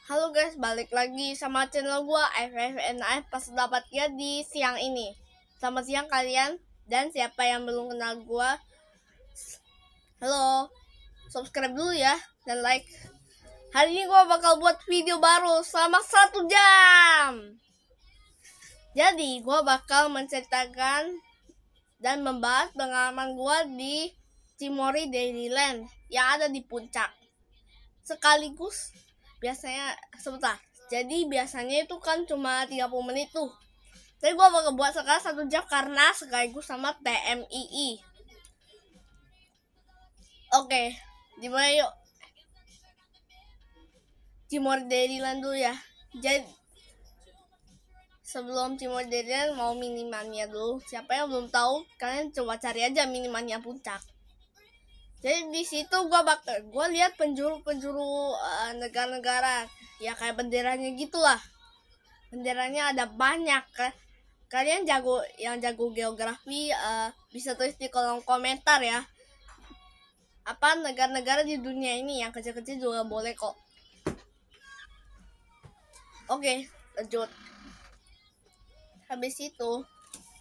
Halo guys, balik lagi sama channel gua FFNF pas dapatnya di siang ini. Selamat siang kalian, dan siapa yang belum kenal gua, halo, subscribe dulu ya dan like. Hari ini gua bakal buat video baru selama 1 jam. Jadi gua bakal menceritakan dan membahas pengalaman gua di Cimory Dairyland yang ada di puncak. Sekaligus biasanya sebentar. Jadi biasanya itu kan cuma 30 menit tuh. Tapi gue bakal buat sekarang 1 jam karena sekaligus sama TMII. Oke, dimulai yuk. Cimory Dairyland dulu ya. Jadi sebelum Cimory Dairyland mau minimannya dulu. Siapa yang belum tahu, kalian coba cari aja minimannya puncak. Jadi di situ gue lihat penjuru negara-negara ya kayak benderanya gitulah. Benderanya ada banyak kan. Kalian yang jago geografi bisa tulis di kolom komentar ya. Apa negara-negara di dunia ini yang kecil-kecil juga boleh kok. Oke, lanjut. Habis itu,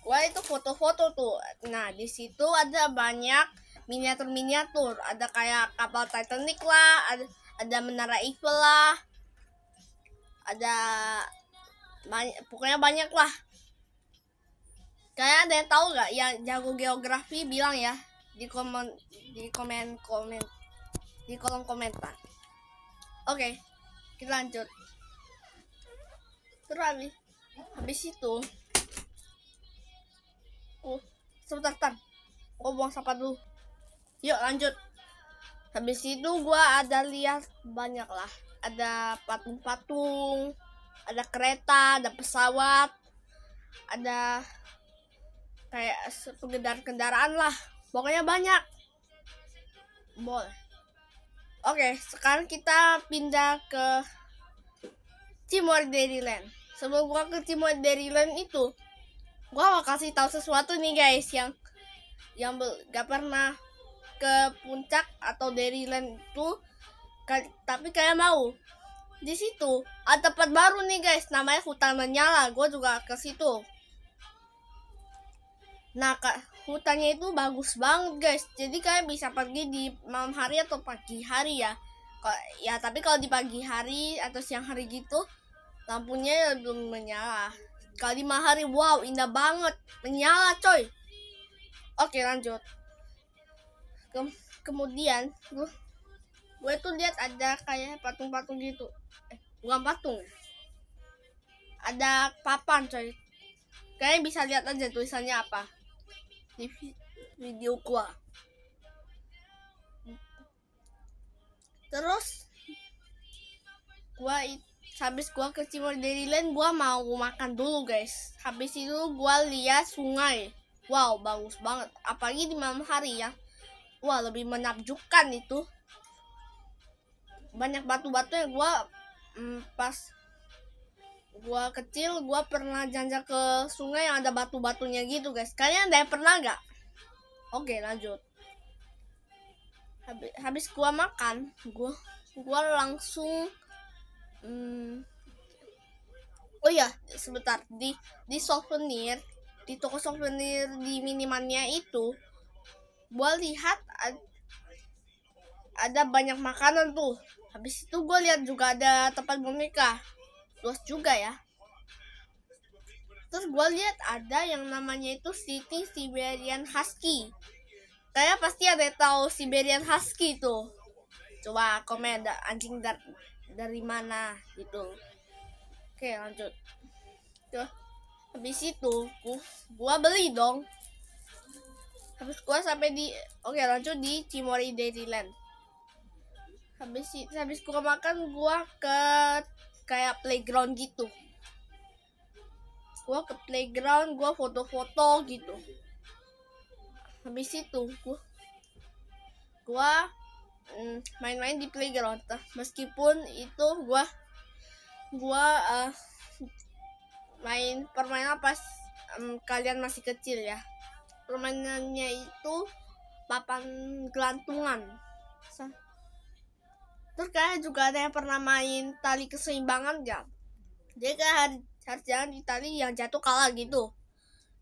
gua itu foto-foto tuh. Nah, di situ ada banyak miniatur. Ada kayak kapal Titanic lah, ada menara Eiffel lah. Ada pokoknya banyak lah. Kalian ada yang tahu nggak yang jago geografi bilang ya di kolom komentar. Oke, kita lanjut. Terus habis itu sebentar gua buang sampah dulu. Yuk lanjut. Habis itu gua ada lihat banyak lah, ada patung-patung, ada kereta, ada pesawat, ada kayak kendaraan lah, pokoknya banyak. Boleh. Oke, sekarang kita pindah ke Cimory Dairyland. Sebelum gua ke Cimory Dairyland itu, gua mau kasih tahu sesuatu nih guys, yang gak pernah ke puncak atau Dairyland itu, tapi kayak mau. Di situ ada tempat baru nih guys, namanya hutan menyala. Gua juga ke situ. Nah, hutannya itu bagus banget guys. Jadi kalian bisa pergi di malam hari atau pagi hari ya. Tapi kalau di pagi hari atau siang hari gitu, lampunya belum menyala. Kalau di malam hari, wow, indah banget, menyala coy. Oke, lanjut. Kemudian gue tuh lihat ada kayak patung-patung gitu. Bukan patung, ada papan coy. Kalian bisa lihat aja tulisannya apa di video gua. Terus habis gua ke Cimory Dairyland, gua mau makan dulu guys. Habis itu gua lihat sungai. Wow, bagus banget, apalagi di malam hari ya. Wah, lebih menakjubkan itu. Banyak batu-batu yang pas gua kecil, gua pernah janjak ke sungai yang ada batu-batunya gitu guys. Kalian ada yang pernah nggak? Oke, lanjut. Habis gua makan, gua langsung oh ya, sebentar, di souvenir, di toko souvenir di minimannya itu, gua lihat ada banyak makanan tuh. Habis itu gue lihat juga ada tempat boneka, luas juga ya. Terus gue lihat ada yang namanya itu City Siberian Husky. Kayak pasti ada yang tahu Siberian Husky tuh. Coba komen anjing dari mana gitu. Oke, lanjut. Tuh. Habis itu gue beli dong. Habis gue sampai oke, lanjut di Cimory Dairyland. Habis gue makan, gue ke kayak playground gitu. Gue ke playground, gue foto-foto gitu. Habis itu gue main-main di playground. Meskipun itu gue main permainan pas kalian masih kecil ya. Permainannya itu papan gelantungan. Terus kayak juga ada yang pernah main tali keseimbangan ya. Dia kayak harus jalan di tali yang jatuh kalah gitu.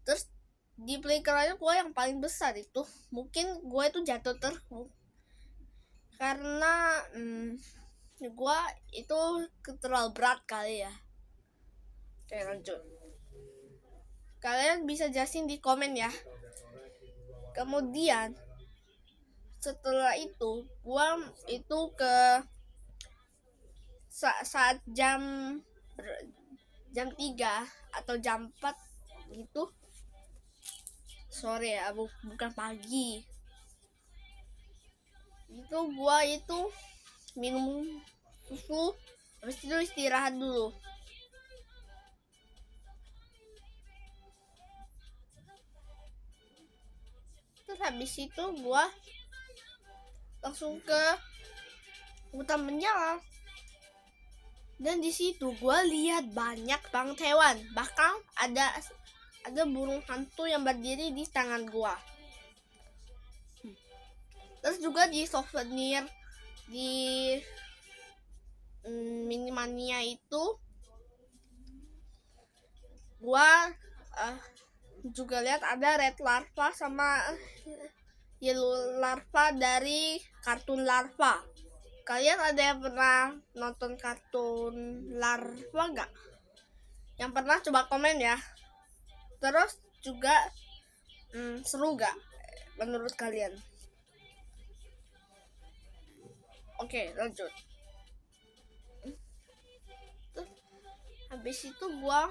Terus di playground gue yang paling besar itu mungkin gue itu jatuh terus karena gue itu terlalu berat kali ya. Oke, lanjut. Kalian bisa jelasin di komen ya. Kemudian setelah itu gue itu ke saat jam 3 atau jam 4 gitu, sore ya, bukan pagi. Itu gua itu minum susu, habis itu istirahat dulu. Terus habis itu gua langsung ke hutan menyala. Dan di situ gue lihat banyak banget hewan, bahkan ada burung hantu yang berdiri di tangan gue. Terus juga di souvenir di Minimania itu gue juga lihat ada red larva sama yellow larva dari kartun larva. Kalian ada yang pernah nonton kartun larva nggak? Yang pernah coba komen ya. Terus juga seru nggak menurut kalian? Oke, lanjut. Habis itu gua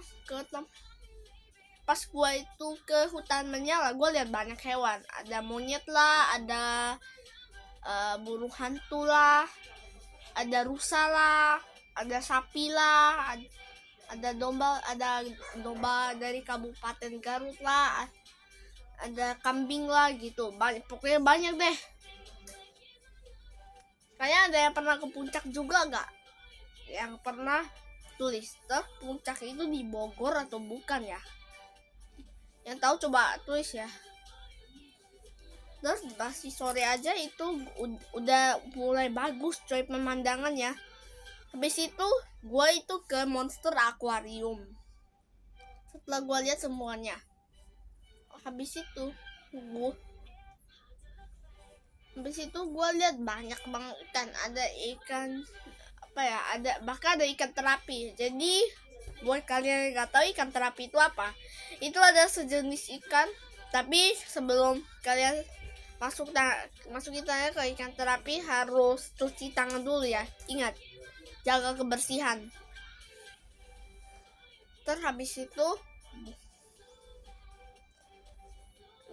pas gua itu ke hutan menyala, gua lihat banyak hewan. Ada monyet lah, ada burung hantu lah, ada rusa lah, ada sapi lah, ada domba dari Kabupaten Garut lah, ada kambing lah gitu. Pokoknya banyak deh. Kayaknya ada yang pernah ke puncak juga nggak? Yang pernah tulis puncak itu di Bogor atau bukan ya? Yang tahu coba tulis ya. Terus masih sore aja itu udah mulai bagus coy pemandangannya. Habis itu gue itu ke Monster Aquarium. Setelah gue lihat semuanya, habis itu gue lihat banyak banget ikan. Ada ikan bahkan ada ikan terapi. Jadi buat kalian yang nggak tahu ikan terapi itu apa, itu ada sejenis ikan. Tapi sebelum kalian masukin tangan ke ikan terapi harus cuci tangan dulu ya. Ingat, jaga kebersihan. Terus habis itu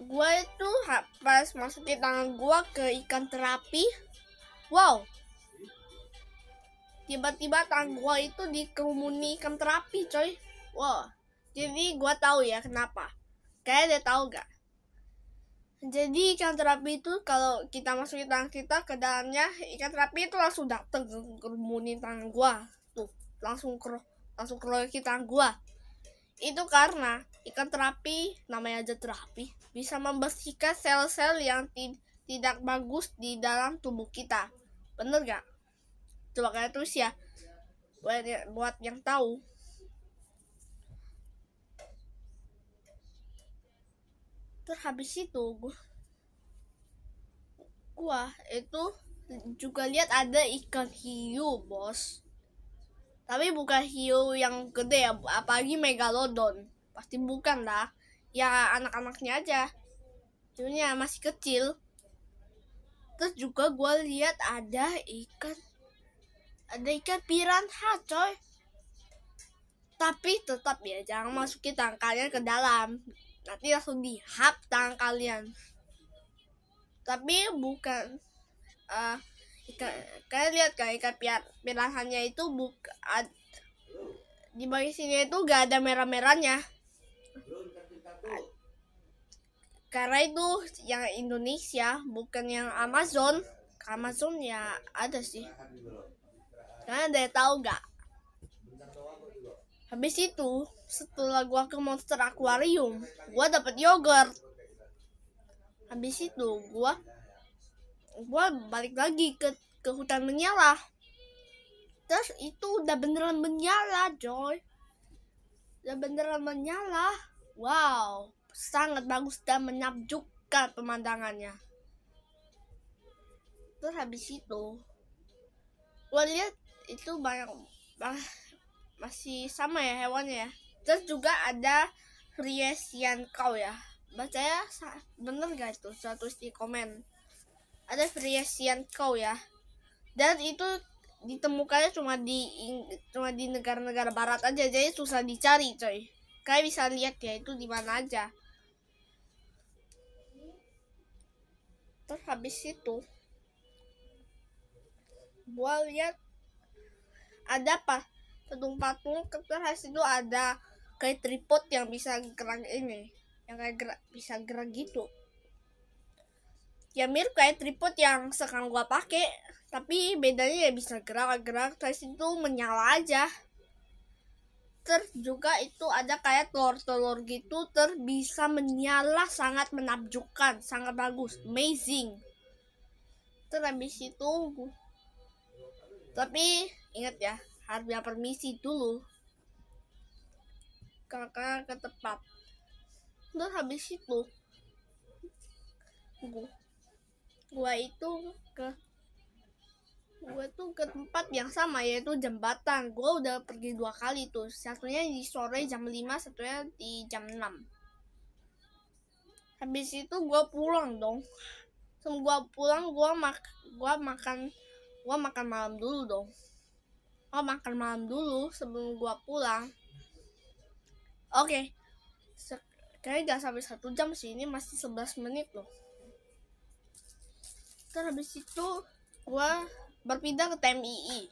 gue itu pas masukin tangan gue ke ikan terapi, wow, tiba-tiba tangan gue itu dikerumuni ikan terapi coy. Wow, jadi gue tahu ya kenapa. Kalian udah tahu gak? Jadi ikan terapi itu kalau kita masukin tangan kita ke dalamnya, ikan terapi itu langsung datang kerumunin tangan gua. Tuh, langsung keroyokin tangan gua. Itu karena ikan terapi, namanya aja terapi, bisa membersihkan sel-sel yang tidak bagus di dalam tubuh kita. Bener gak? Coba kalian tulis ya, buat yang tahu. Terus habis itu gua itu juga lihat ada ikan hiu, bos. Tapi bukan hiu yang gede ya, apalagi megalodon. Pasti bukan lah. Ya anak-anaknya aja. Hiunya masih kecil. Terus juga gua lihat ada ikan piranha, coy. Tapi tetap ya, jangan masukin tangan kalian ke dalam. Nanti langsung dihap tangan kalian. Tapi bukan kalian lihat kan ikan piranhanya itu di bagian sini itu gak ada merah-merahnya. Karena itu yang Indonesia, bukan yang Amazon. Amazon ya ada sih. Kalian ada yang tahu gak? Habis itu setelah gua ke Monster Aquarium, gua dapet yogurt. Habis itu gua balik lagi ke hutan menyala. Terus itu udah beneran menyala, Joy. Udah beneran menyala. Wow, sangat bagus dan menakjubkan pemandangannya. Terus habis itu gue lihat itu banyak masih sama ya hewannya ya. Terus juga ada Friesian cow ya. Bacanya bener gak itu? Saya tulis di komen. Ada Friesian cow ya. Dan itu ditemukannya cuma di negara-negara barat aja, jadi susah dicari, coy. Kayak bisa lihat ya itu di mana aja. Terus habis itu gua lihat ada patung-patung, terus itu ada kayak tripod yang bisa gerak ini, yang kayak bisa gerak gitu. Ya mirip kayak tripod yang sekarang gua pakai, tapi bedanya ya bisa gerak-gerak, terus itu menyala aja. Terus juga itu ada kayak telur-telur gitu, terus bisa menyala, sangat menakjubkan, sangat bagus, amazing. Terus habis itu, tapi ingat ya, harus punya permisi dulu karena ke tempat. Terus habis itu gua tuh ke tempat yang sama, yaitu jembatan. Gua udah pergi 2 kali tuh, satunya di sore jam 5, satunya di jam 6. Habis itu gua pulang dong. Sebelum gua pulang, gua makan malam dulu dong. Makan malam dulu sebelum gua pulang. Oke. Kayaknya gak sampai 1 jam sih, ini masih 11 menit loh. Terus habis itu gua berpindah ke TMII.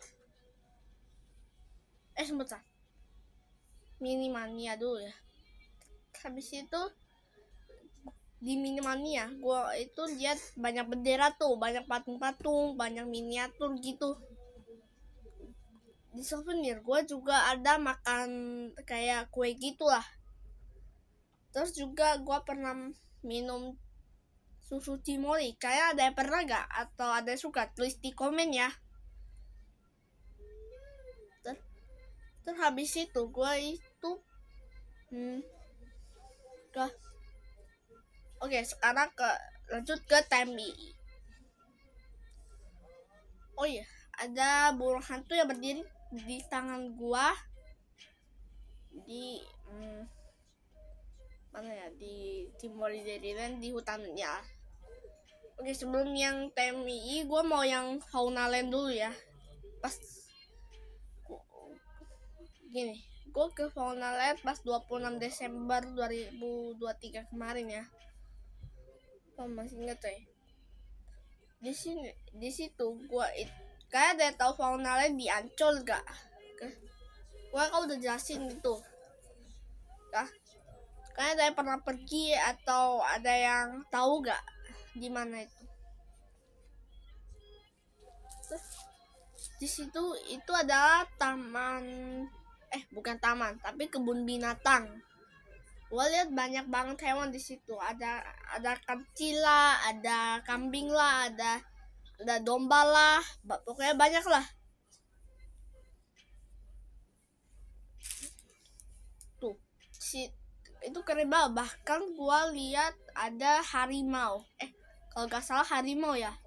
Sebentar. Minimania dulu ya. Habis itu di Minimania gua itu lihat banyak bendera tuh, banyak patung-patung, banyak miniatur gitu. Di souvenir gua juga ada makan kayak kue gitulah. Terus juga gua pernah minum susu cimoli. Kayak ada yang pernah gak? Atau ada yang suka? Tulis di komen ya. Terus habis itu gue itu Oke, sekarang lanjut ke TMI. Oh iya, ada burung hantu yang berdiri di tangan gua di mana ya, di Timor Dairyland, di hutannya. Oke, sebelum yang TMI, gua mau yang Fauna Land dulu ya. Pas gini, gue ke Fauna Land pas 26 Desember 2023 kemarin ya. Masih inget coy. Di situ gue kayak ada tahu Fauna Land di Ancol gak? Gue kan udah jelasin gitu. Kayak ada yang pernah pergi atau ada yang tahu gak di mana itu? Terus di situ itu adalah taman, bukan taman, tapi kebun binatang. Gue lihat banyak banget hewan di situ. Ada kancil lah, ada kambing lah, ada domba lah, pokoknya banyak lah. Tuh, itu keren banget. Bahkan gue lihat ada harimau. Kalau gak salah harimau ya.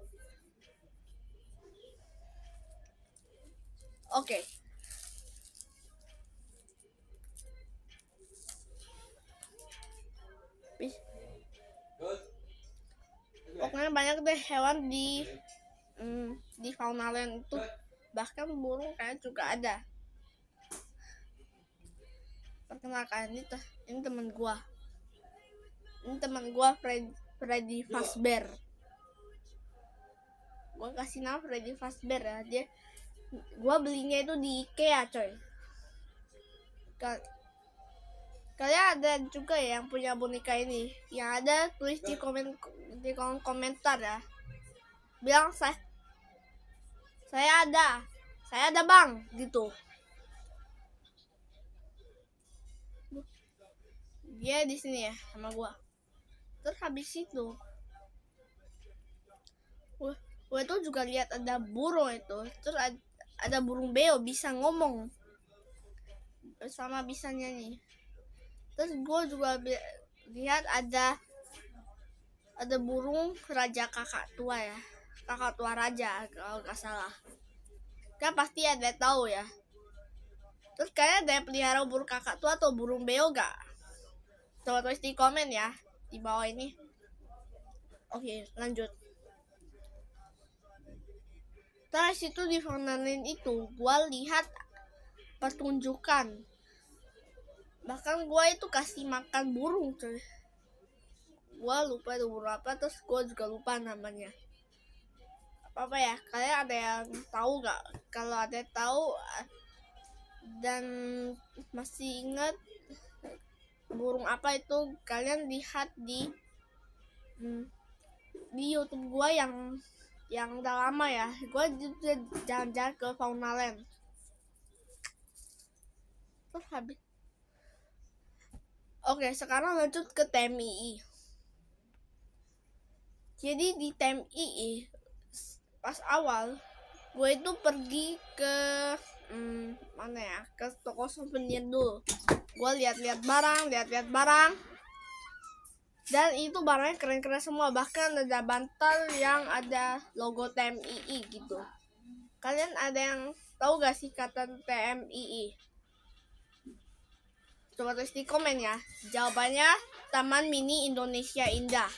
Oke. Pokoknya banyak deh hewan di Fauna Land itu. Bahkan burung kayak juga ada. Perkenalkan, ini teman gua. Ini teman gua, Freddy Fazbear. Gua kasih nama Freddy Fazbear ya. Gua belinya itu di IKEA coy. Kalian ada juga ya yang punya boneka ini? Yang ada tulis di kolom komentar ya. Bilang saya ada bang gitu. Dia di sini ya sama gua. Terus habis itu gue tuh juga lihat ada burung itu. Terus ada burung beo bisa ngomong sama bisa nyanyi. Terus gue juga lihat ada burung raja kakak tua ya, kakak tua raja kalau nggak salah. Kan pasti ada yang tahu ya. Terus kalian ada yang pelihara burung kakak tua atau burung beo gak? Coba tulis di komen ya di bawah ini. Oke, lanjut. Terus itu di Fontainebleau itu gue lihat pertunjukan. Bahkan gue itu kasih makan burung cuy. Gue lupa itu burung apa, terus gue juga lupa namanya. Apa ya, kalian ada yang tahu gak? Kalau ada yang tahu dan masih ingat burung apa itu, kalian lihat di YouTube gue yang udah lama ya. Gue juga jalan-jalan ke Faunaland. Terus habis. Oke, sekarang lanjut ke TMII. Jadi di TMII pas awal gue itu pergi ke mana ya, ke toko souvenir dulu. Gue lihat-lihat barang, dan itu barangnya keren-keren semua. Bahkan ada bantal yang ada logo TMII gitu. Kalian ada yang tahu gak sih kata TMII? Coba tulis di komen ya. Jawabannya Taman Mini Indonesia Indah.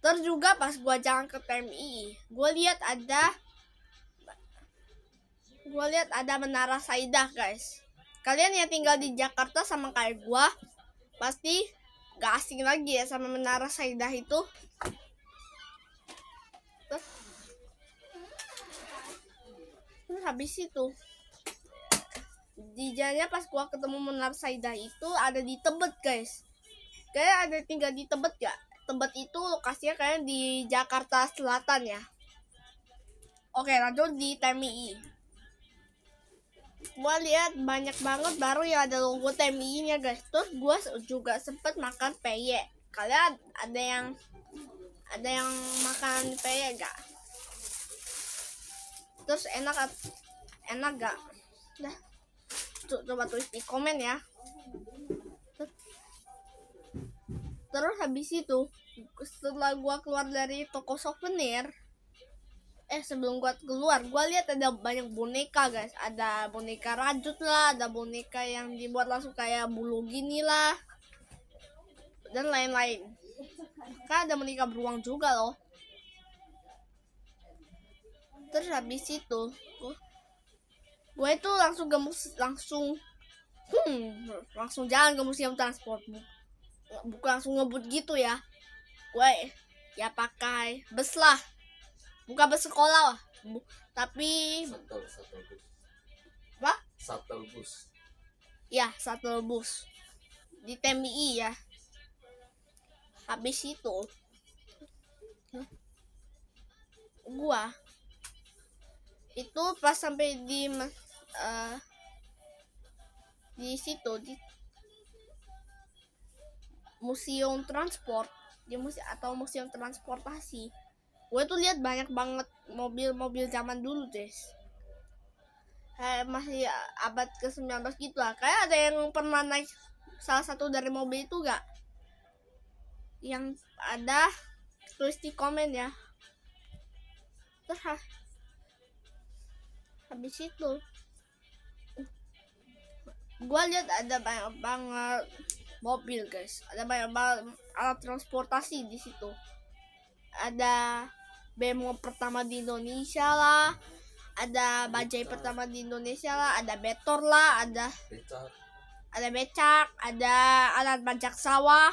Terus juga pas gue jalan ke TMII, gue lihat ada Menara Saidah guys. Kalian yang tinggal di Jakarta sama kayak gue pasti gak asing lagi ya sama Menara Saidah itu. Terus habis itu di jalannya pas gue ketemu Menara Saidah itu ada di Tebet guys. Kayak ada tinggal di Tebet gak? Tebet itu lokasinya kayak di Jakarta Selatan ya. Oke, lanjut di TMII. Gue lihat banyak banget baru yang ada logo TMII-nya guys. Terus gue juga sempet makan peye. Kalian ada yang makan peye gak? Terus enak gak? Dah, coba tulis di komen ya. Terus habis itu setelah gue keluar dari toko souvenir, sebelum gue keluar, gue lihat ada banyak boneka guys. Ada boneka rajut lah, ada boneka yang dibuat langsung kayak bulu gini lah, dan lain-lain. Kan ada boneka beruang juga loh. Terus habis itu gue itu langsung jalan ke museum transport. Bukan langsung ngebut gitu ya. Gue ya pakai bus lah. Bukan bus sekolah lah. Tapi apa? Shuttle bus. Ya, shuttle bus. Di TMII ya. Habis itu gua itu pas sampai di situ di museum transport, museum transportasi, gue tuh lihat banyak banget mobil-mobil zaman dulu guys. Masih abad ke-19 gitu lah. Kayak ada yang pernah naik salah satu dari mobil itu gak? Yang ada tulis di komen ya. Terus habis itu gue lihat ada banyak banget mobil guys. Ada banyak banget alat transportasi di situ. Ada bemo pertama di Indonesia lah, ada bajai pertama di Indonesia lah, ada betor lah, ada becak, ada alat bajak sawah,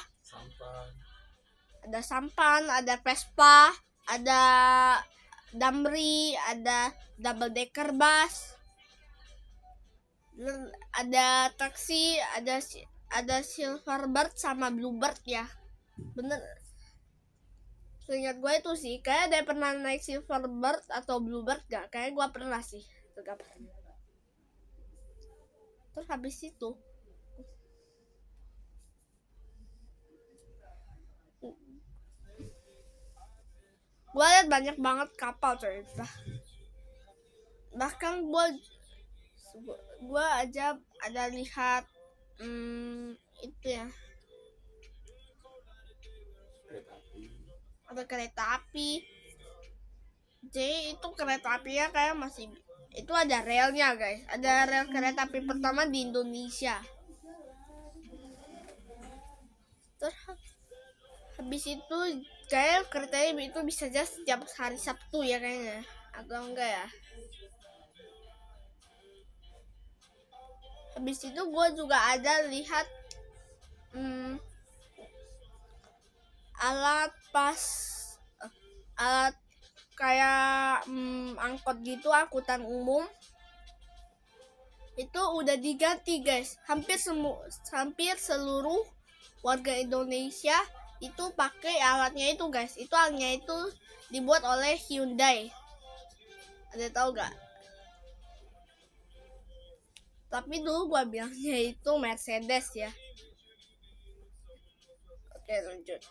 ada sampan, ada Vespa, ada Damri, ada double decker bus, ada taksi, ada Silverbird sama Bluebird ya. Bener, seingat gue itu sih, kayak ada yang pernah naik Silverbird atau Bluebird gak? Kayak gue pernah sih. Terus habis itu gue lihat banyak banget kapal coy. bahkan gua aja ada lihat itu ya, ada kereta api. Jadi itu kereta apinya kayak masih, itu ada relnya guys, ada rel kereta api pertama di Indonesia. Terus habis itu kayak keretanya itu bisa aja setiap hari Sabtu ya kayaknya, atau enggak ya. Habis itu gue juga ada lihat alat kayak angkot gitu, angkutan umum itu udah diganti guys. Hampir seluruh warga Indonesia itu pakai alatnya itu guys. Itu alatnya itu dibuat oleh Hyundai. Ada tahu gak? Tapi dulu gua bilangnya itu Mercedes ya. Oke, lanjut.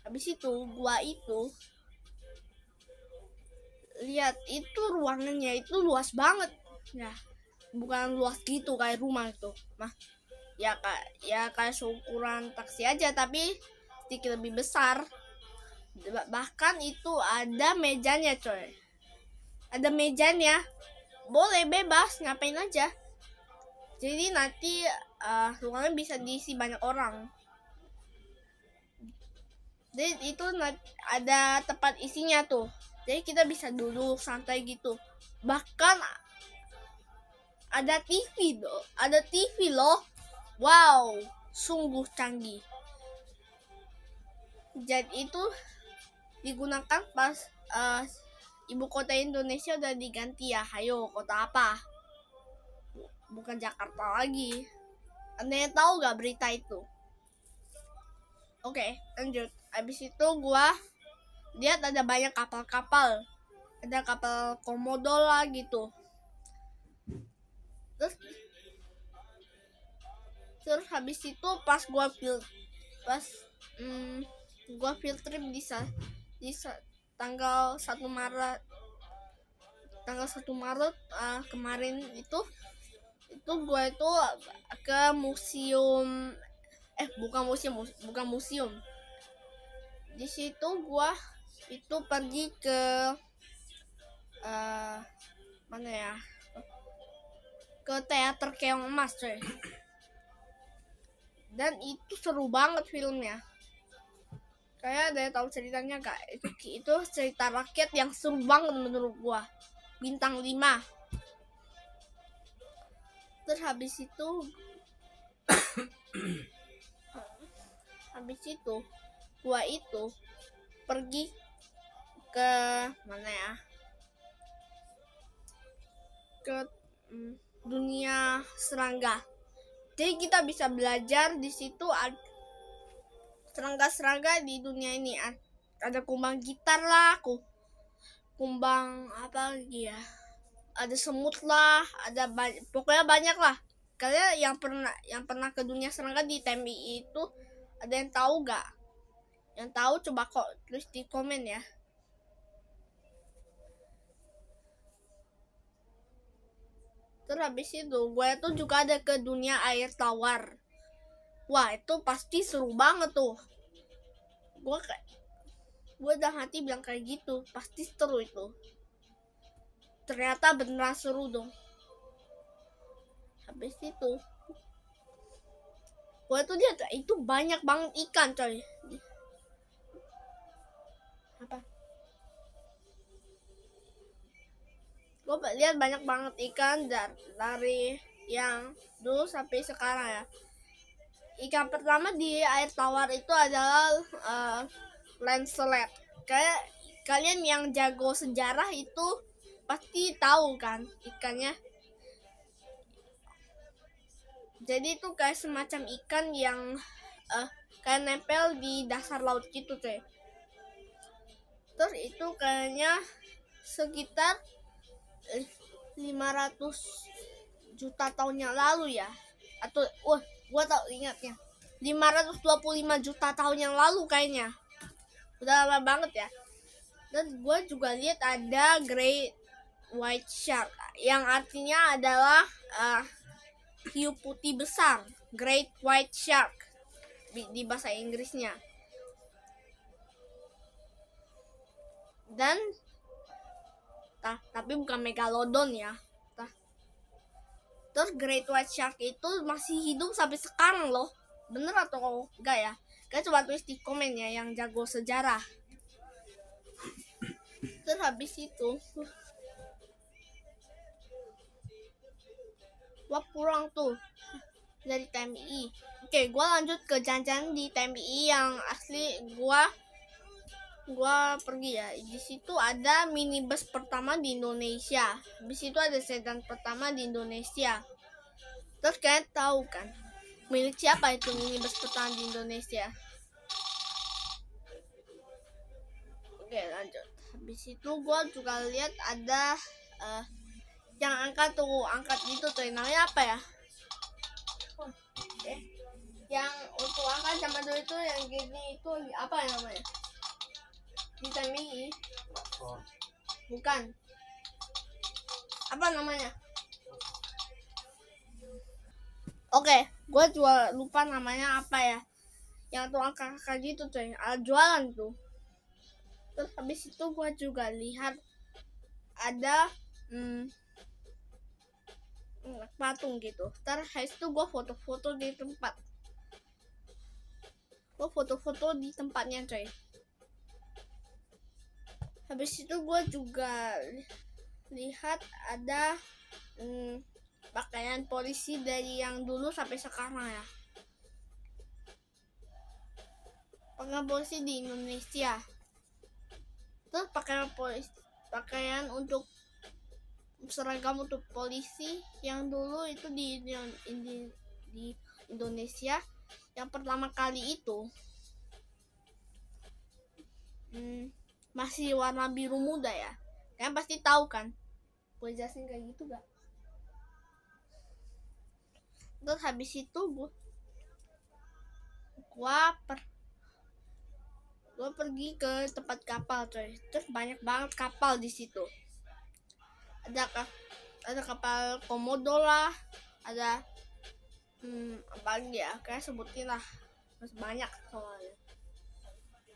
Habis itu gua itu lihat itu ruangannya itu luas banget ya, bukan luas gitu kayak rumah itu mah ya, kayak seukuran taksi aja, tapi sedikit lebih besar. Bahkan itu ada mejanya coy, ada mejanya, boleh bebas ngapain aja. Jadi nanti ruangan bisa diisi banyak orang. Jadi itu ada tempat isinya tuh. Jadi kita bisa duduk santai gitu. Bahkan ada TV loh. Wow, sungguh canggih. Jadi itu digunakan pas ibu kota Indonesia udah diganti ya. Hayo, kota apa? Bukan Jakarta lagi. Anda yang tahu gak berita itu? Oke, lanjut. Habis itu gua lihat ada banyak kapal-kapal. Ada kapal komodo lah gitu. Terus habis itu pas gua field trip di tanggal 1 Maret kemarin itu gua itu ke museum, bukan museum. Di situ gua itu pergi ke mana ya? Ke teater Keong Emas coy. Dan itu seru banget filmnya. Kayak ada yang tahu ceritanya gak? Itu cerita rakyat yang seru banget menurut gua. Bintang 5. Terus habis itu gua itu pergi ke mana ya? Ke dunia serangga. Jadi kita bisa belajar di situ, serangga-serangga di dunia ini. Ada kumbang gitar lah, kumbang apa lagi ya? Ada semut lah, pokoknya banyak lah. Kalian yang pernah ke dunia serangga di TMI itu ada yang tahu gak? Yang tahu coba kok tulis di komen ya. Terus habis itu gue tuh juga ada ke dunia air tawar. Wah, itu pasti seru banget tuh. Gue udah hati bilang kayak gitu, pasti seru itu. Ternyata beneran seru dong. Habis itu gue tuh lihat itu banyak banget ikan coy. Apa? Gue lihat banyak banget ikan dari yang dulu sampai sekarang ya. Ikan pertama di air tawar itu adalah lancelet. Kayak kalian yang jago sejarah itu pasti tahu kan ikannya. Jadi itu kayak semacam ikan yang kayak nempel di dasar laut gitu coy. Terus itu kayaknya sekitar 500 juta tahun yang lalu ya, atau gua tau ingatnya 525 juta tahun yang lalu kayaknya, udah lama banget ya. Dan gua juga lihat ada White Shark, yang artinya adalah hiu putih besar, Great White Shark di bahasa Inggrisnya. Dan tapi bukan megalodon ya. Terus Great White Shark itu masih hidup sampai sekarang loh. Bener atau enggak ya? Kalian coba tulis di komen ya yang jago sejarah. Terus habis itu gua pulang tuh dari TMI. Oke, gua lanjut ke jalan-jalan di TMI yang asli. Gua pergi ya. Di situ ada minibus pertama di Indonesia. Di situ ada sedan pertama di Indonesia. Terus kalian tahu kan milik siapa itu minibus pertama di Indonesia? Oke, lanjut. Habis itu gua juga lihat ada yang angkat gitu tuh, namanya apa ya? Yang untuk angkat zaman dulu itu yang gini itu apa ya namanya? Di TMI? Bukan. Apa namanya? Oke, gue juga lupa namanya apa ya. Yang tuh angkat gitu tuh, jualan tuh. Terus habis itu gue juga lihat ada patung gitu. Terus itu gue foto-foto di tempat. Gue foto-foto di tempatnya coy. Habis itu gue juga lihat ada pakaian polisi dari yang dulu sampai sekarang ya. Pakaian polisi di Indonesia. Terus pakaian untuk seragam untuk polisi yang dulu itu di Indonesia yang pertama kali itu masih warna biru muda ya. Kalian pasti tahu kan? Gue jelasin kayak gitu gak? Terus habis itu gue pergi ke tempat kapal coy. Terus banyak banget kapal di situ. Ada kapal Komodo lah, ada apa lagi ya, kayak sebutin lah, masih banyak soalnya.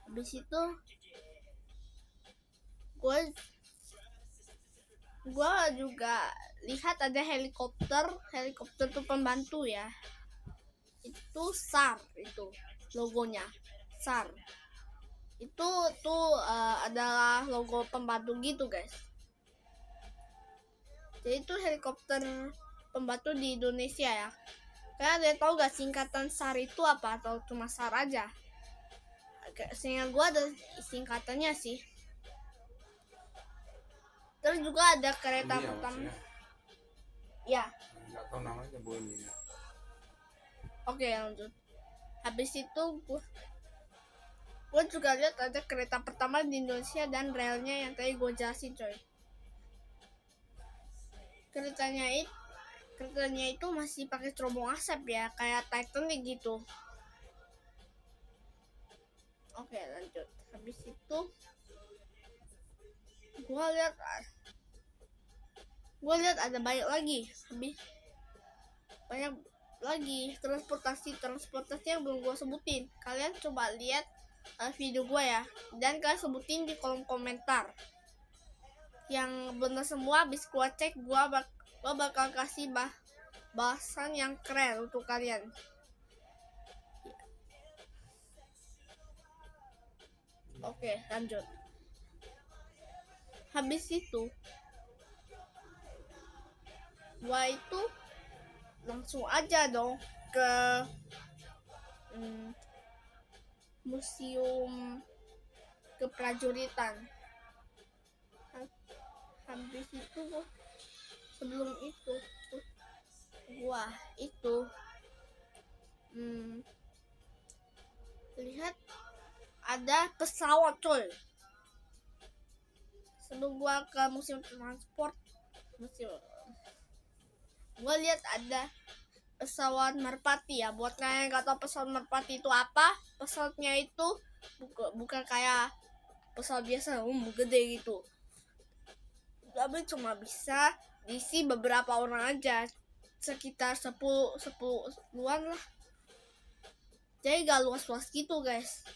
Habis itu gue juga lihat ada helikopter tuh pembantu ya. Itu SAR, itu logonya SAR. Itu tuh adalah logo pembantu gitu guys. Jadi itu helikopter pembantu di Indonesia ya. Kalian ada tahu gak singkatan SAR itu apa, atau cuma SAR aja? Seingat gue ada singkatannya sih. Terus juga ada kereta pertama. Ya. Nggak tahu namanya bunyi. Oke, lanjut. Habis itu gue juga lihat ada kereta pertama di Indonesia dan relnya yang tadi gue jelasin coy. Keretanya itu masih pakai cerobong asap ya, kayak Titanic gitu. Oke, lanjut. Habis itu gue lihat ada banyak lagi transportasi yang belum gue sebutin. Kalian coba lihat video gue ya, dan kalian sebutin di kolom komentar yang benar semua. Habis gue cek, gue bakal kasih bahasan yang keren untuk kalian. Oke, lanjut. Habis itu gue itu langsung aja dong ke museum keprajuritan. Habis itu sebelum itu gua itu lihat ada pesawat coy. Sebelum gua ke museum transport, gua lihat ada pesawat merpati ya. Buat kalian yang nggak tahu pesawat merpati itu apa, pesawatnya itu bukan kayak pesawat biasa gede gitu. tapi cuma bisa diisi beberapa orang aja, sekitar 10-an lah. Jadi gak luas-luas gitu guys.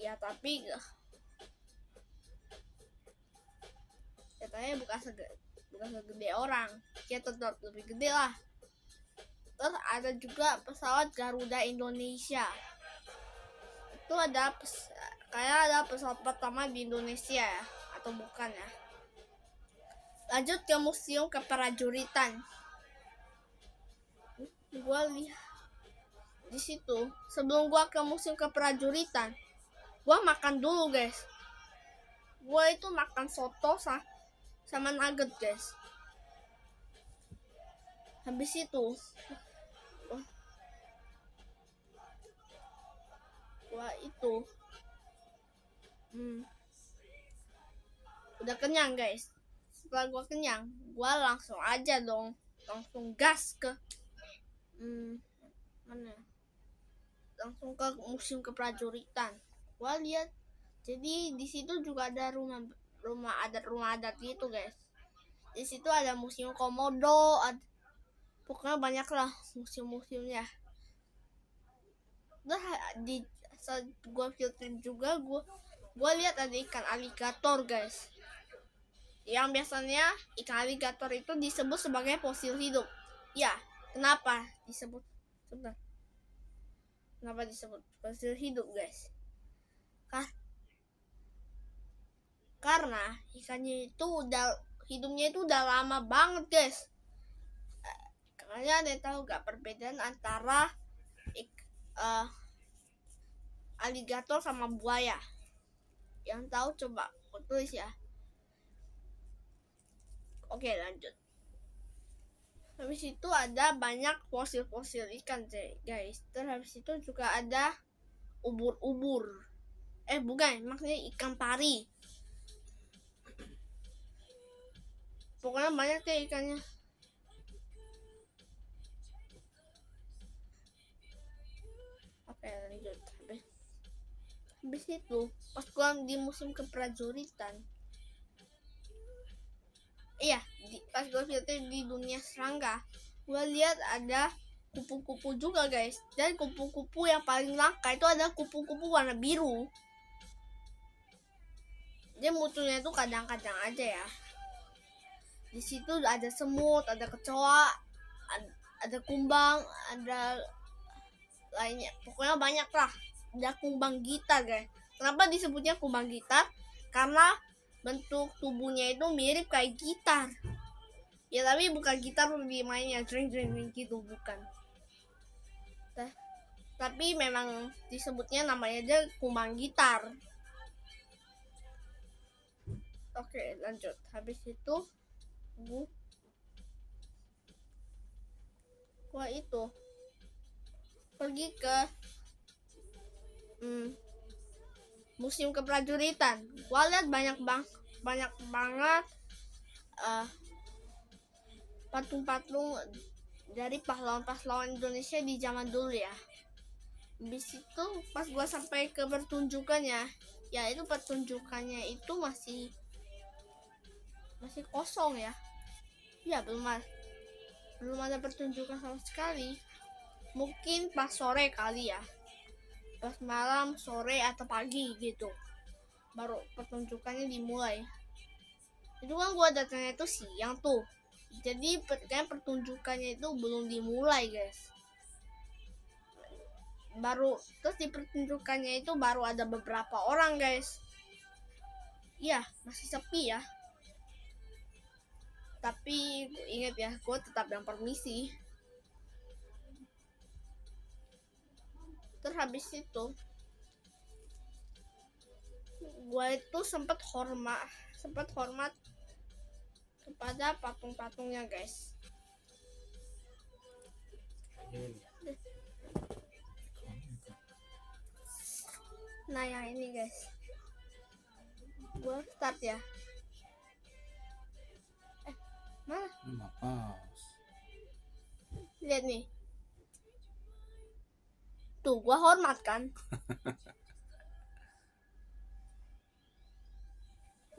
Ya tapi katanya bukan segede orang, ya tetap lebih gede lah. Terus ada juga pesawat Garuda Indonesia. Itu kayak ada pesawat pertama di Indonesia ya, atau bukan ya. Lanjut ke Museum Keprajuritan. Gua lihat di situ, sebelum gua ke Museum Keprajuritan, gua makan dulu guys. Gua itu makan soto sama nugget guys. Habis itu gua itu udah kenyang guys. Setelah gua kenyang, gua langsung gas ke mana? Langsung ke Museum Keprajuritan. Gua lihat, jadi di situ juga ada rumah adat gitu guys. Di situ ada museum komodo, pokoknya banyak lah museumnya. Udah saat gua filter juga, gua lihat ada ikan aligator guys. Yang biasanya ikan aligator itu disebut sebagai fosil hidup. Ya, kenapa disebut fosil hidup guys? Karena ikannya itu hidupnya itu udah lama banget guys. Kalian tahu gak perbedaan antara aligator sama buaya? Yang tahu coba tulis ya. Oke, lanjut. Habis itu ada banyak fosil-fosil ikan guys. Terus habis itu juga ada ubur-ubur. Bukan, maksudnya ikan pari. Pokoknya banyak deh ikannya. Oke, lanjut. Habis itu pas gua di Museum Keprajuritan, pas gua filter di dunia serangga, gua lihat ada kupu-kupu juga guys. Dan kupu-kupu yang paling langka itu ada kupu-kupu warna biru. Dia munculnya itu kadang-kadang aja ya. Di situ ada semut, ada kecoa, ada kumbang, ada lainnya. Pokoknya banyak lah. Ada kumbang gitar guys. Kenapa disebutnya kumbang gitar? Karena bentuk tubuhnya itu mirip kayak gitar. Ya tapi bukan gitar dimainnya jreng-jreng gitu, bukan. Tapi memang disebutnya namanya aja kumbang gitar. Oke, lanjut. Habis itu gua itu pergi ke Museum Keprajuritan. Gua lihat banyak banget patung-patung dari pahlawan-pahlawan Indonesia di zaman dulu ya. Habis itu pas gua sampai ke pertunjukannya, ya itu pertunjukannya itu masih kosong ya. Ya belum ada pertunjukan sama sekali. Mungkin pas sore kali ya, pas malam, sore atau pagi gitu baru pertunjukannya dimulai. Itu kan gua datangnya itu siang tuh, jadi kayak pertunjukannya itu belum dimulai guys. Terus di pertunjukannya itu baru ada beberapa orang guys. Iya, masih sepi ya. Tapi ingat ya, gue tetap yang permisi. Terus habis itu gue itu sempat hormat kepada patung-patungnya guys. Nah yang ini guys, gue start ya. Mana? Lihat nih. Tuh, gua hormat kan.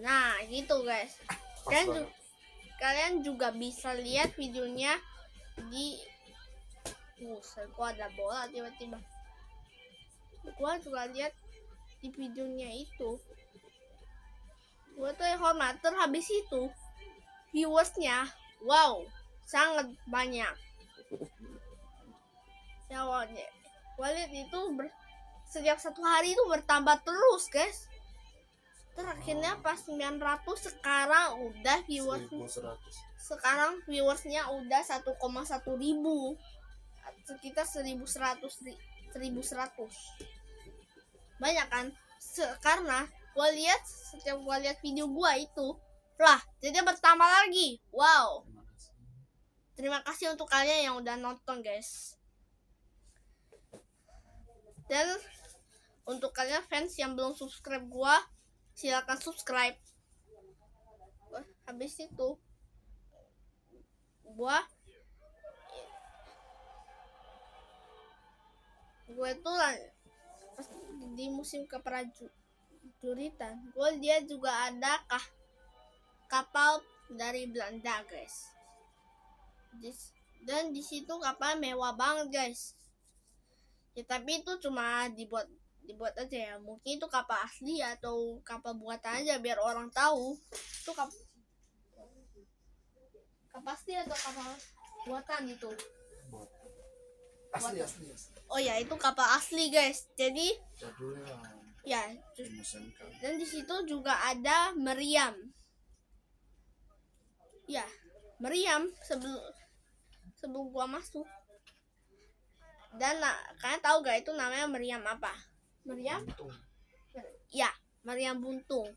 Nah gitu guys, Pas banget. kalian juga bisa lihat videonya di gua ada bola tiba-tiba. Gua juga lihat di videonya itu. Gua tuh hormat, habis itu viewersnya wow sangat banyak. Ya gua lihat itu setiap satu hari itu bertambah terus guys. Terakhirnya pas 900, sekarang udah viewers 1100. sekarang viewersnya udah 1,1 ribu, sekitar 1100. Banyak kan? Karena setiap gua lihat video gua itu lah jadi bertambah lagi. Wow, terima kasih untuk kalian yang udah nonton guys. Dan untuk kalian fans yang belum subscribe gua, silakan subscribe. Habis itu gue tuh pas di musim keprajuritan, gue dia juga ada kapal dari Belanda guys. Dan di situ kapal mewah banget guys. Ya tapi itu cuma dibuat aja ya. Mungkin itu kapal asli atau kapal buatan aja biar orang tahu itu kapal asli atau kapal buatan itu. Asli. Oh ya, itu kapal asli guys. Jadi Jadulnya ya, dimesinkan. dan di situ juga ada meriam. Ya, meriam sebelum gua masuk. Dan kalian tahu gak itu namanya meriam apa? Meriam? Buntung. Ya, meriam buntung.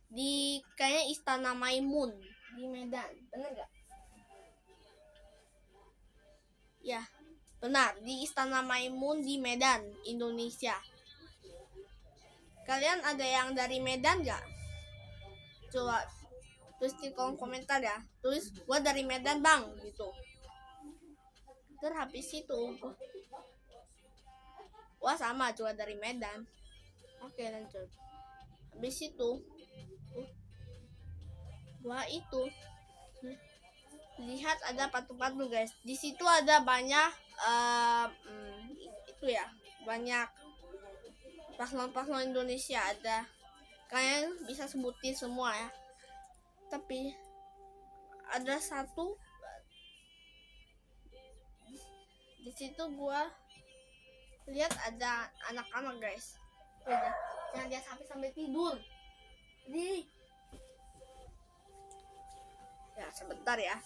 Di kayaknya Istana Maimun di Medan. Bener gak? Ya, benar, di Istana Maimun di Medan, Indonesia. Kalian ada yang dari Medan gak? Coba tulis di kolom komentar ya. Tulis gua dari Medan bang gitu. Terus habis itu wah sama juga dari Medan. Oke lanjut. Habis itu gua itu lihat ada patung-patung guys. Di situ ada banyak itu ya, banyak paslon-paslon Indonesia ada. Kalian bisa sebutin semua ya. Tapi ada satu di situ gua lihat ada anak-anak guys. Jangan dia sampai tidur. Jadi ya sebentar ya.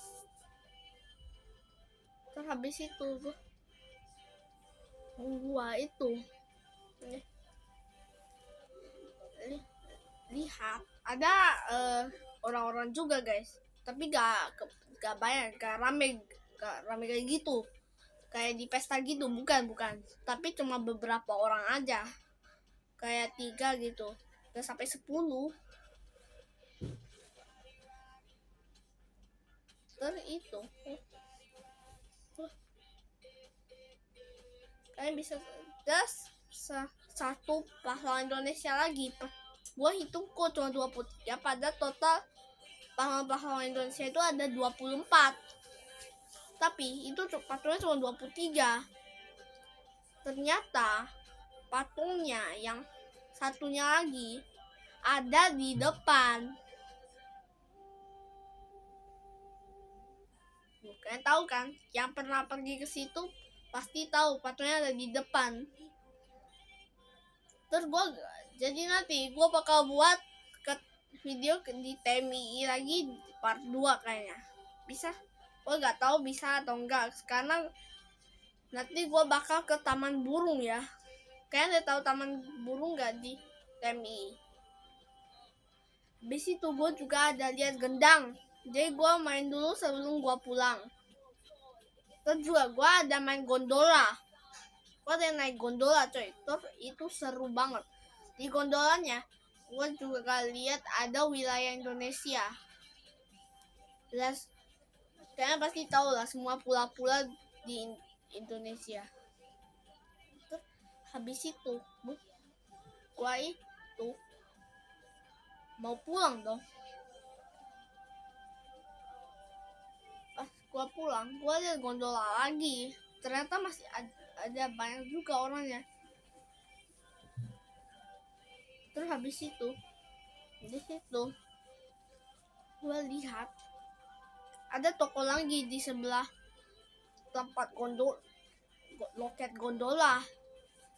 Terus habis itu gua itu lihat ada orang-orang juga guys, tapi gak banyak, gak rame kayak gitu, kayak di pesta gitu, bukan, tapi cuma beberapa orang aja, kayak 3 gitu, gak sampai 10. Terus itu kalian bisa terus satu pahlawan Indonesia lagi. Gua hitung kok cuma 23, pada total pahlawan Indonesia itu ada 24. Tapi itu patungnya cuma 23. Ternyata patungnya yang satunya lagi ada di depan. Kalian tahu kan? Yang pernah pergi ke situ pasti tahu patungnya ada di depan. Terus jadi nanti gue bakal buat video di TMI lagi part 2 kayaknya. Bisa? Gue gak tahu bisa atau enggak. Karena nanti gue bakal ke Taman Burung ya. Kalian udah tahu Taman Burung gak di TMI? Habis itu gue juga ada lihat gendang. Jadi gue main dulu sebelum gue pulang. Terus juga gue ada main gondola. Gue ada naik gondola coy. Terus itu seru banget. Di gondolanya gue juga lihat ada wilayah Indonesia. Kalian pasti tahu lah semua pulau-pulau di Indonesia. Terus habis itu gue itu mau pulang dong. Pas gua pulang, gua lihat gondola lagi. Ternyata masih ada banyak juga orangnya. Terus habis itu, di situ gua lihat ada toko lagi di sebelah tempat loket gondola.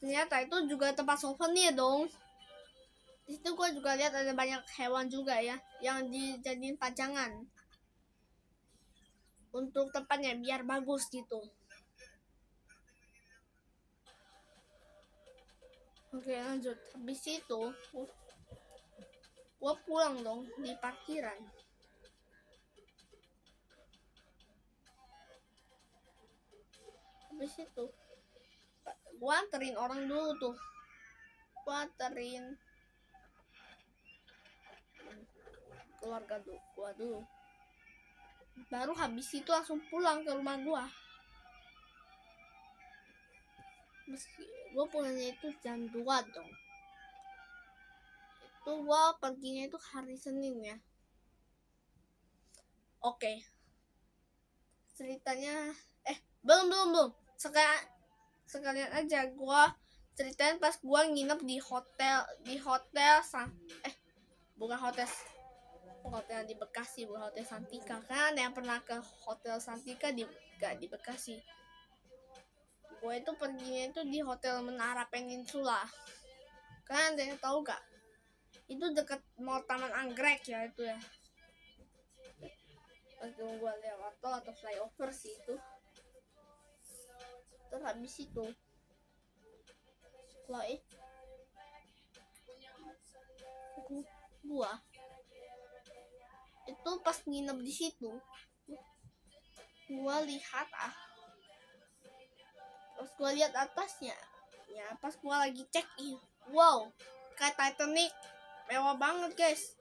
Ternyata itu juga tempat souvenir dong. Di situ gua juga lihat ada banyak hewan juga ya, yang dijadiin pajangan untuk tempatnya biar bagus gitu. Oke, lanjut. Habis itu gua pulang dong di parkiran. Habis itu gua anterin orang dulu tuh. Gua anterin keluarga gua dulu. Baru habis itu langsung pulang ke rumah gua. Meski gua pulangnya itu jam 2 dong. Itu gua perginya itu hari Senin ya. Oke. Ceritanya belum. Sekalian aja gua ceritain pas gua nginep di hotel bukan hotel di Bekasi, bukan hotel Santika. Kan ada yang pernah ke hotel Santika gak di Bekasi. Gue itu perginya itu di hotel Menara Peninsula. Kalian ada yang tahu gak? Itu dekat Mall Taman Anggrek ya itu ya. Pas gue lewat tol atau flyover sih itu. Terus habis itu gua itu pas nginep di situ, gua lihat pas gua lihat atasnya ya, pas gua lagi check in, wow, kayak Titanic, mewah banget guys.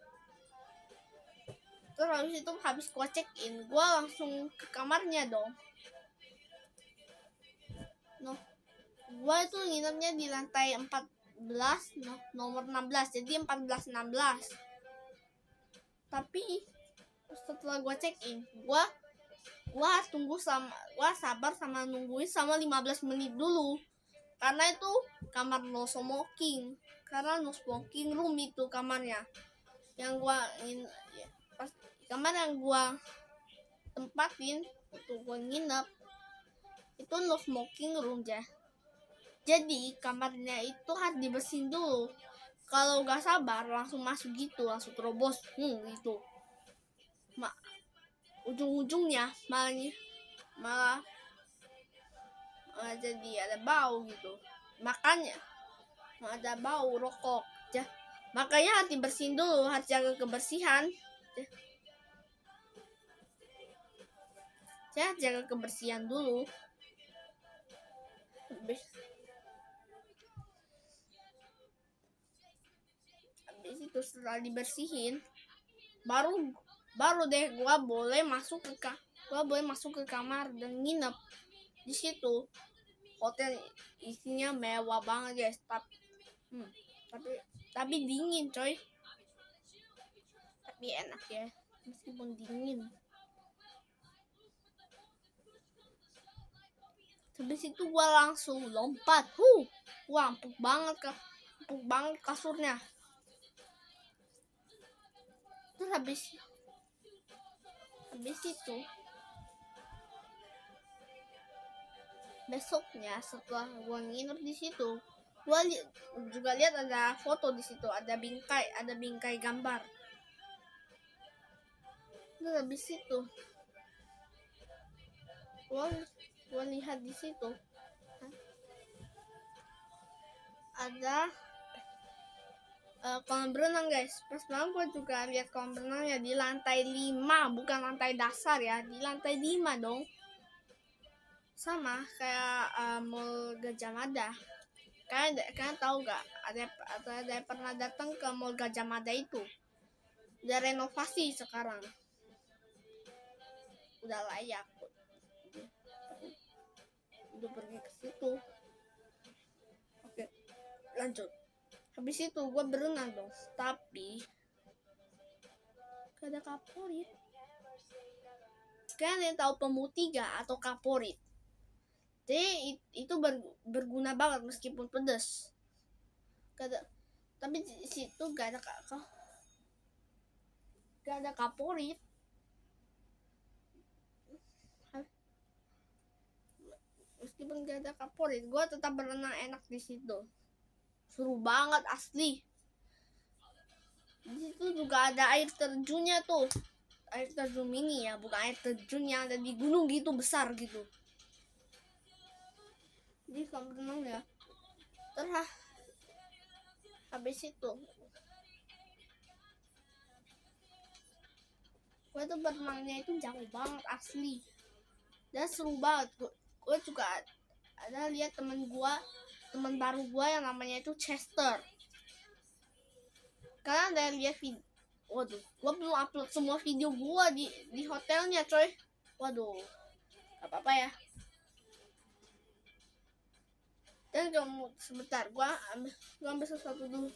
Terus habis gua check in, gua langsung ke kamarnya dong. Gua itu nginepnya di lantai 14, nomor 16, jadi 14-16. Tapi setelah gua check in, gua sabar sama nungguin sama 15 menit dulu, karena itu kamar no smoking, karena no smoking room itu kamarnya. Yang kamar yang gua tempatin untuk gua nginep itu no smoking room ya. Jadi kamarnya itu harus dibersihin dulu. Kalau gak sabar langsung masuk gitu, langsung terobos gitu. Ujung-ujungnya malah jadi ada bau gitu. Makanya ada bau rokok. Makanya harus dibersihin dulu, harus jaga kebersihan. Saya jaga kebersihan dulu. Habis itu setelah dibersihin, baru deh gua boleh masuk ke kamar dan nginep di situ. Hotel isinya mewah banget guys, tapi dingin coy, tapi enak ya meskipun dingin. Habis itu gua langsung lompat, wah empuk banget kasurnya. Terus habis itu besoknya setelah gua nginep di situ, gua juga lihat ada foto di situ, ada bingkai gambar. Terus habis itu gua lihat di situ ada kolam berenang guys. Pas malam gua juga lihat kolam berenangnya di lantai 5, bukan lantai dasar ya, di lantai 5 dong. Sama kayak Mall Gajah Mada. Kalian tahu gak? Ada yang pernah datang ke Mall Gajah Mada itu? Udah renovasi sekarang. Udah layak. Udah pergi ke situ. Oke, lanjut. Habis itu gue berenang dong. Tapi Gak ada kaporit. Kalian yang tahu pemutih gak atau kaporit? Jadi itu berguna banget meskipun pedas. Tapi di situ gak ada kaporit. Meskipun gak ada kaporit, gue tetap berenang enak di situ. Seru banget asli. Di situ juga ada air terjunnya tuh. Air terjun mini ya, bukan air terjun yang ada di gunung gitu besar gitu. Jadi kalau berenang ya, habis itu gue tuh berenangnya itu jauh banget asli, dan seru banget. Gue juga ada lihat teman baru gue yang namanya itu Chester. Karena ada lihat video, waduh, gue belum upload semua video gue di hotelnya coy. Waduh, gak apa-apa ya. Dan kamu sebentar, gue ambil sesuatu dulu.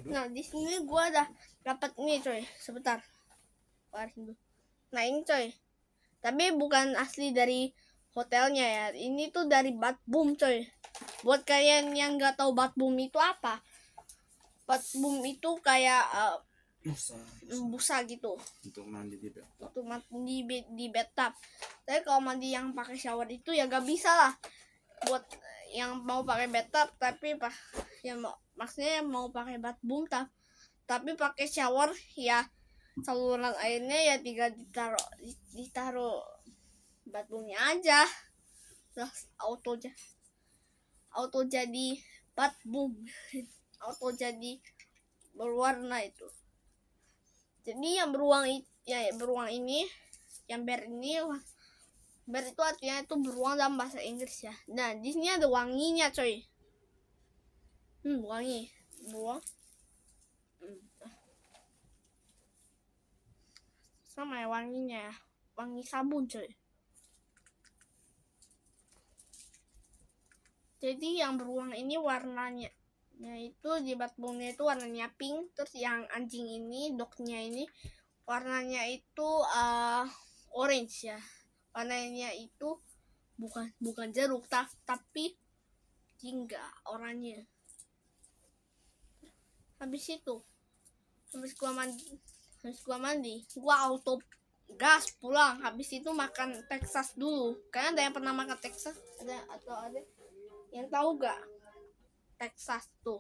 Nah di sini gue udah dapat ini coy, sebentar. Nah ini coy, tapi bukan asli dari hotelnya ya. Ini tuh dari Batboom coy. Buat kalian yang nggak tahu Batboom itu apa, Batboom itu kayak busa gitu. Untuk mandi di bathtub. Untuk mandi di bathtub. Tapi kalau mandi yang pakai shower itu ya gak bisa lah. Buat yang mau pakai bathtub tapi maksudnya mau pakai Batboom tapi pakai shower ya, saluran airnya ya tinggal ditaruh Batboomnya aja, terus auto jadi Batboom. Auto jadi berwarna itu. Jadi yang beruang ini, yang ber itu artinya itu beruang dalam bahasa Inggris ya. Nah di sini ada wanginya coy. Wangi beruang. Sama ya wanginya, wangi sabun coy. Jadi yang beruang ini warnanya itu di Batboomnya itu warnanya pink. Terus yang anjing ini, dognya ini warnanya itu orange ya. Warnanya itu bukan jeruk tapi jingga oranye. Habis gua mandi, gua auto gas pulang. Habis itu makan Texas dulu. Kalian ada yang pernah makan Texas? Ada yang tahu gak Texas tuh?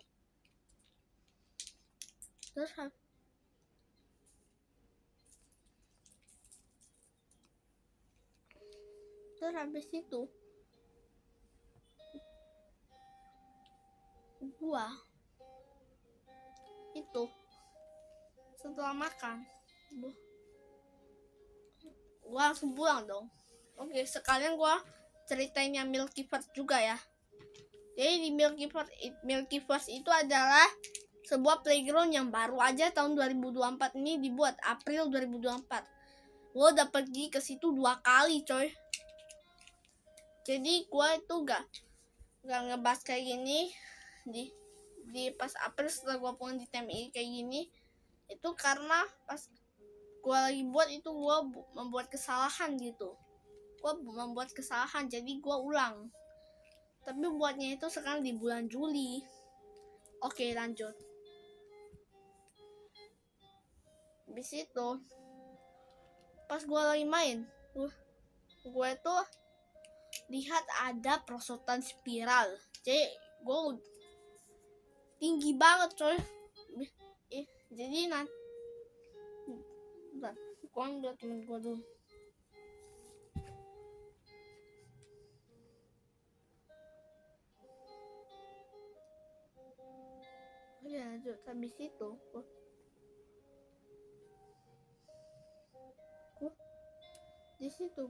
Terus habis itu gua itu setelah makan gua langsung pulang dong. Oke, sekalian gua ceritainnya Milkyverse juga ya. Jadi di Milkyverse itu adalah sebuah playground yang baru aja tahun 2024 ini dibuat, April 2024. Gua udah pergi ke situ 2 kali coy. Jadi gua itu gak ngebahas kayak gini di pas April setelah gua pulang di TMI kayak gini, itu karena pas gua lagi buat itu gua membuat kesalahan gitu. Jadi gua ulang. Tapi buatnya itu sekarang di bulan Juli. Oke, lanjut. Habis itu pas gue lagi main, gue tuh lihat ada perosotan spiral. Jadi gue tinggi banget coy. Jadi nanti gue ambil temen gue dulu. Ya lanjut. Habis itu di situ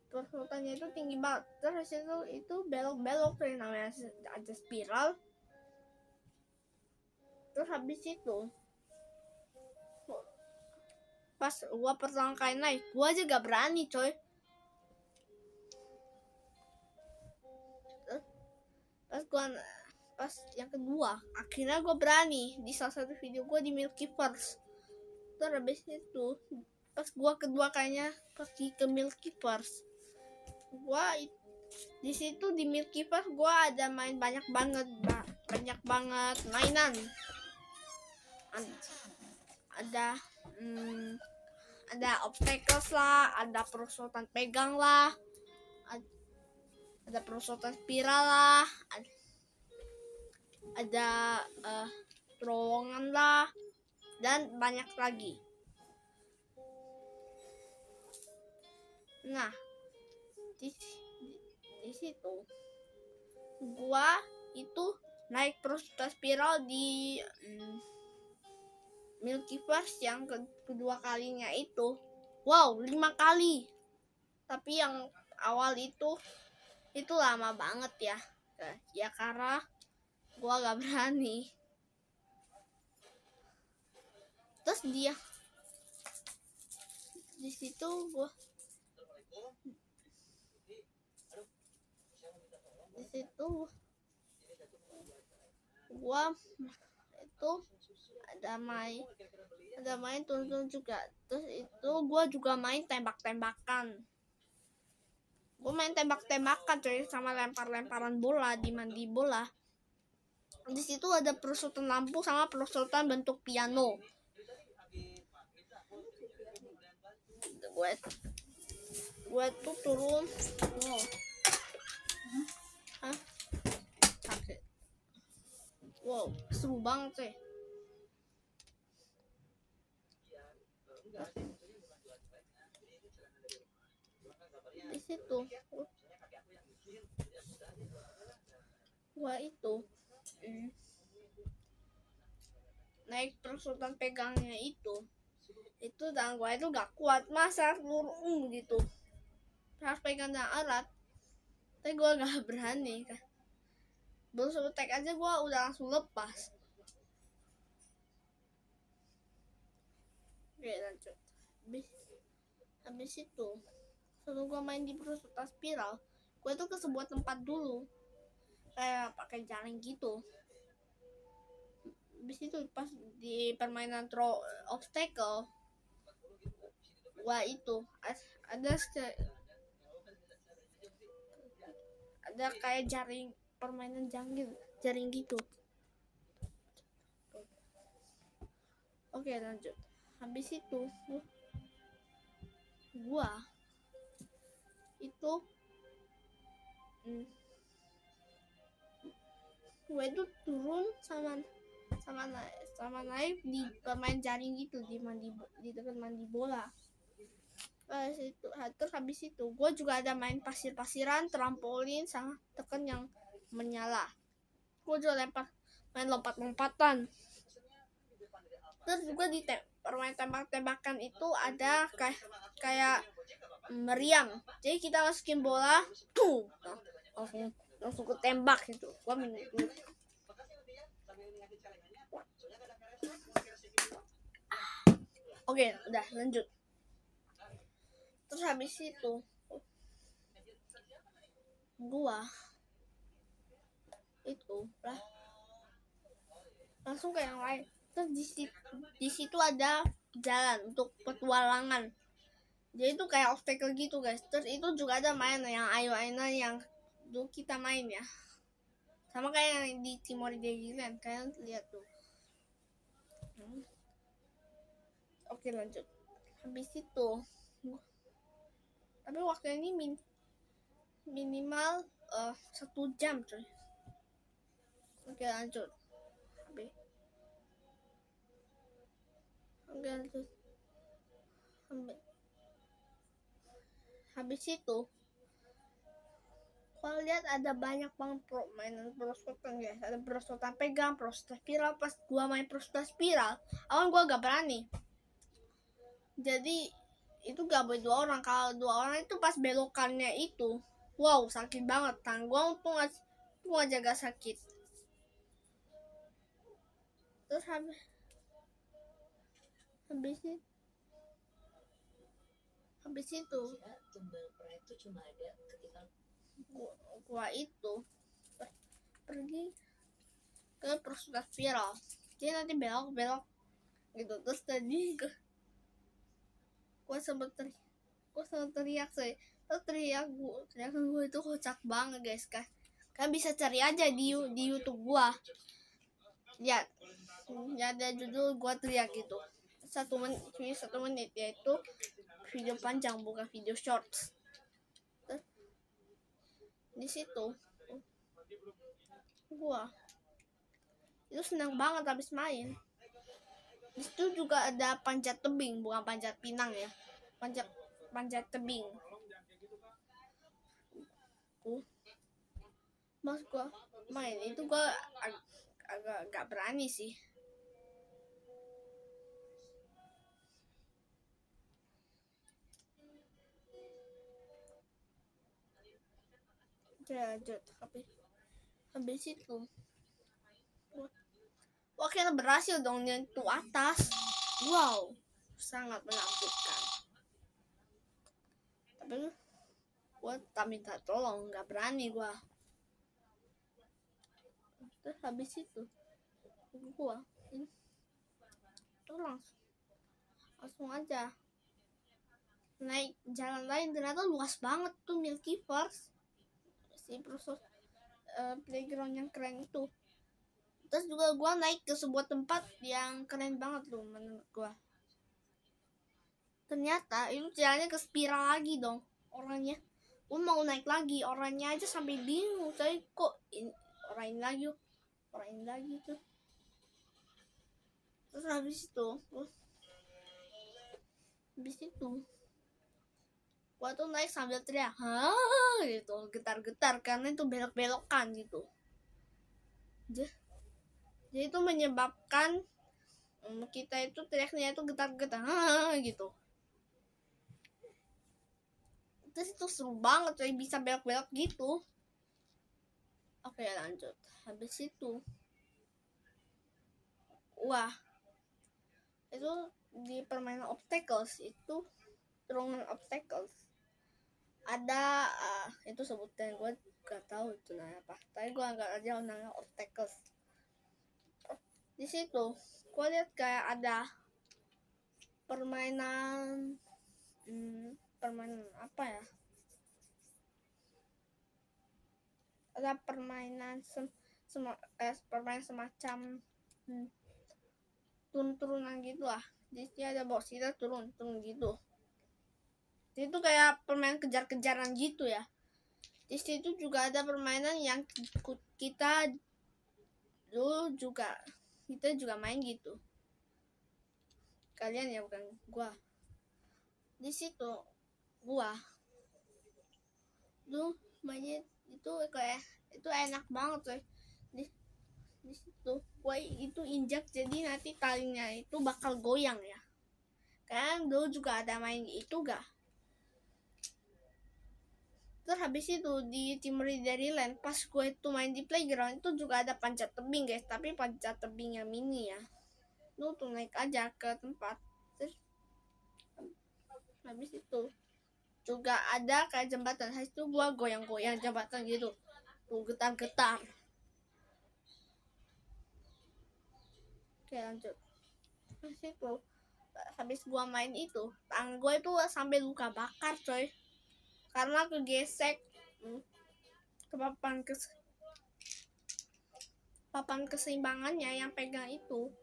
perosotannya itu tinggi banget. Terus itu belok-belok tuh namanya ada spiral. Terus habis itu pas gua pertama kali naik, gua aja gak berani coy. Pas gua pas yang kedua akhirnya gue berani di salah satu video gue di Milkyverse. Terus habis itu pas gue kedua kayaknya pergi ke Milkyverse, gue di situ di Milkyverse gue ada main banyak banget mainan. Ada ada obstacles lah, ada perosotan pegang lah, ada perosotan spiral lah, ada terowongan lah, dan banyak lagi. Nah, di situ gua itu naik perosotan spiral di Milkyverse yang kedua kalinya itu. Wow, 5 kali. Tapi yang awal itu lama banget ya. Ya karena gua gak berani. Terus dia di situ gua itu ada main turun juga. Terus itu gue juga main tembak-tembakan. Gue main tembak-tembakan coy, sama lempar-lemparan bola di mandi bola. Di situ ada perosotan lampu sama perosotan bentuk piano. Gue tuh turun. Sakit. Wow, seru banget sih. Di situ gua itu naik perosotan pegangnya itu dan gua itu gak kuat, masa gitu harus pegang dengan erat. Tapi gua gak berani kan, baru suruh tek aja gua udah langsung lepas. Oke, lanjut. Habis itu sebelum gua main di perosotan spiral, gua itu ke sebuah tempat dulu kayak pakai jaring gitu. Habis itu pas di permainan throw obstacle, gua itu ada kayak jaring, permainan jaring gitu. Oke, lanjut. Habis itu gua itu turun sama naik di permain jaring gitu di dekat mandi bola. Terus habis itu gue juga ada main pasir-pasiran, trampolin, sama tekan yang menyala. Gue juga main lompat-lompatan. Terus juga di permain tembak-tembakan itu ada kayak meriam. Jadi kita masukin bola, tuh langsung ke tembak gitu. Gue minum dulu. Oke, udah lanjut. Terus habis itu gua itu lah langsung ke yang lain. Terus di situ ada jalan untuk petualangan. Jadi itu kayak obstacle gitu guys. Terus itu juga ada main yang ayo-ayoan yang dulu kita main ya. Sama kayak yang di Timor Deliland, kalian lihat tuh. Oke, lanjut. Habis itu tapi waktu ini minimal 1 jam coy. Oke, lanjut. Habis itu kalau lihat ada banyak banget mainan perosotan guys. Ada perosotan pegang, perosotan spiral. Pas gua main perosotan spiral, awalnya gua gak berani. Jadi itu gak boleh 2 orang. Kalau 2 orang itu pas belokannya itu, wow, sakit banget. Tangan gua pun aja gak sakit. Terus habis itu gua itu pergi ke proses viral, dia nanti belok gitu. Terus tadi gue sempet teriak sih. Terus teriakan gue itu kocak banget guys. Kan bisa cari aja di YouTube gue ya, ada judul gue teriak gitu. 1 menit yaitu video panjang bukan video shorts. Terus di situ gue itu senang banget habis main. Di situ juga ada panjat tebing, bukan panjat pinang ya, panjat tebing. Mas gua main itu gua agak gak berani sih. Lanjut habis itu wah kita berhasil dong nyentuh atas. Wow, sangat menakjubkan. Tapi gua tak minta tolong, gak berani gua. Terus habis itu gua langsung aja naik jalan lain. Ternyata luas banget tuh Milkyverse, si proses playground yang keren itu. Terus juga gue naik ke sebuah tempat yang keren banget loh menurut gue. Ternyata itu jalannya ke spiral lagi dong orangnya. Gue mau naik lagi, orangnya aja sampai bingung, tapi kok orang ini lagi tuh. Terus habis itu gue tuh naik sambil teriak hah gitu, getar-getar karena itu belok-belokan gitu. Jadi itu menyebabkan kita itu teriaknya itu getar-getar gitu. Terus itu seru banget coy, bisa belok-belok gitu. Oke lanjut. Habis itu wah, itu di permainan obstacles itu, terowongan obstacles ada itu sebutan gue gak tahu itu namanya apa, tapi gue nggak aja namanya obstacles. Di situ gue lihat kayak ada permainan apa ya, ada permainan permainan semacam turunan gitu lah. Di sini ada box kita turun gitu. Itu kayak permainan kejar-kejaran gitu ya. Di situ juga ada permainan yang kita juga main gitu. Kalian ya, bukan gua. Di situ gua tuh mainnya itu kayak itu enak banget coy. Di situ gua itu injak, jadi nanti talinya itu bakal goyang ya. Kan dulu juga ada main itu gak? Terus habis itu di Timur dari Land, pas gue itu main di playground itu juga ada panjat tebing guys, tapi panjat tebing yang mini ya. Lu tuh naik aja ke tempat. Terus habis itu juga ada kayak jembatan, habis itu gue goyang-goyang jembatan gitu, tuh getar-getar. Oke lanjut. Habis itu habis gue main itu, tangan gue itu sampai luka bakar coy, karena kegesek ke papan keseimbangannya yang pegang itu,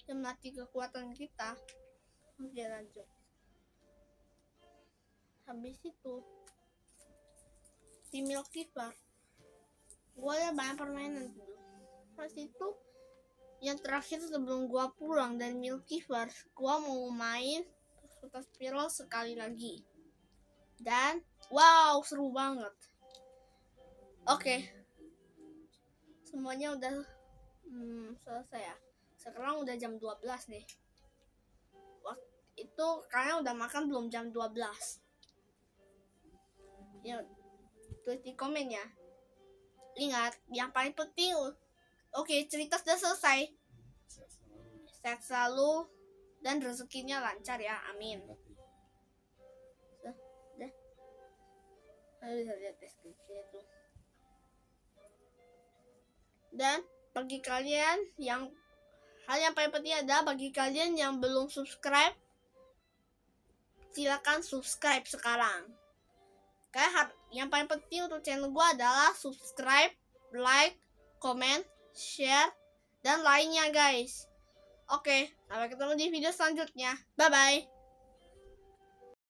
yang melatih kekuatan kita. Oke lanjut. Habis itu di Milkyverse gue ada banyak permainan dulu. Pas itu yang terakhir sebelum gue pulang dari Milkyverse, gue mau main Proses Spiral sekali lagi. Dan wow, seru banget. Oke, semuanya udah selesai ya. Sekarang udah jam 12 nih. Waktu itu kalian udah makan belum jam 12? Ya, tulis di komen ya. Ingat, yang paling penting. Oke, cerita sudah selesai. Sehat selalu dan rezekinya lancar ya, amin. Bisa lihat deskripsi itu. Dan bagi kalian yang hal yang paling penting adalah bagi kalian yang belum subscribe, silakan subscribe sekarang. Kayak yang paling penting untuk channel gue adalah subscribe, like, comment, share, dan lainnya guys. Oke, sampai ketemu di video selanjutnya. Bye bye.